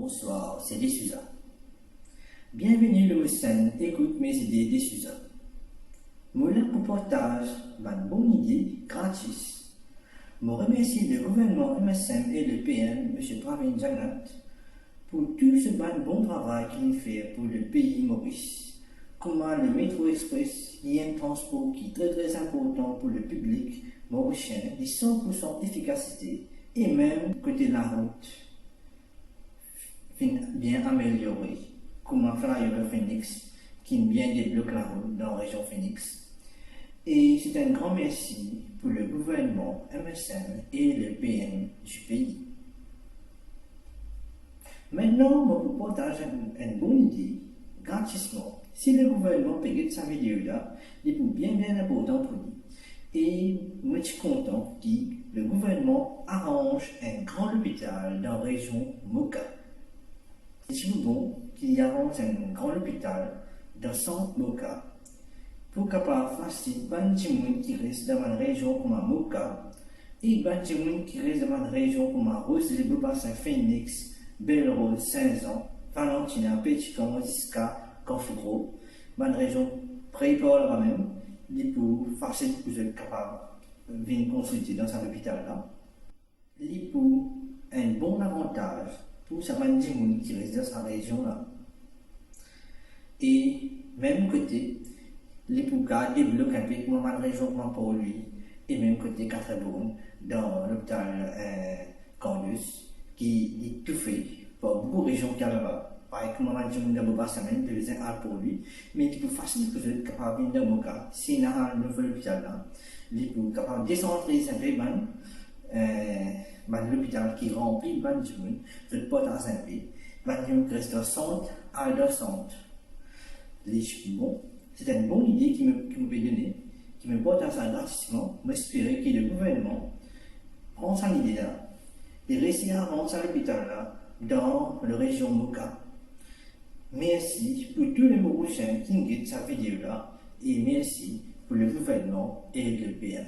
Bonsoir, c'est D'Souza. Bienvenue le Moussin, écoute mes idées D'Souza. Moulin pour partage, une bonne idée gratis. Je remercie le gouvernement MSM et le PM, M. Pravin Jagat, pour tout ce bon travail qu'il fait pour le pays Maurice. Comment le métro express y a un transport qui est très important pour le public mauricien, de 100% efficacité, et même côté de la route, bien amélioré. Comment Flyover Phoenix, qui bien débloque la route dans la région Phoenix. Et c'est un grand merci pour le gouvernement MSM et le PM du pays. Maintenant, je vous partage une bonne idée, gratuitement. Si le gouvernement paye sa vidéo là, c'est bien important pour lui. Et moi, je suis content que le gouvernement arrange un grand hôpital dans la région Moka. C'est bon qu'il arrange un grand hôpital dans le centre Moka pour capable facile les gens qui restent dans la région comme Moka et les gens qui restent dans la région comme Rosely, Bassin, Phoenix, Belle-Rose, Saint-Jean, Valentina, Pétican, Ziska, Confro, dans la région pré-Paul même, il est facile pour vous être capable de venir consulter dans cet hôpital-là. Il est un bon avantage pour certains gens qui restent dans cette région-là. Et même côté, les Pouka développent un peu comme la région pour lui, et même côté Catherine dans l'hôpital Candus, qui est tout fait pour beaucoup de régions qui sont là-bas. Par exemple, je vais vous dire que c'est un pour lui, mais il est facile pour vous être capable de venir dans si vous avez un nouvel hôpital là, il est capable de décentrer un peu l'hôpital qui remplit de gens, vous êtes pas dans un pays, qui reste au centre à le centre. Bon, c'est une bonne idée qui me peut donner, qui me porte à ça gratuitement, m'espérer que le gouvernement prend cette idée là et réussit à rendre ça l'hôpital là dans la région Moka. Merci pour tous les Mauriciens qui regardent cette vidéo là et merci pour le gouvernement et le PM.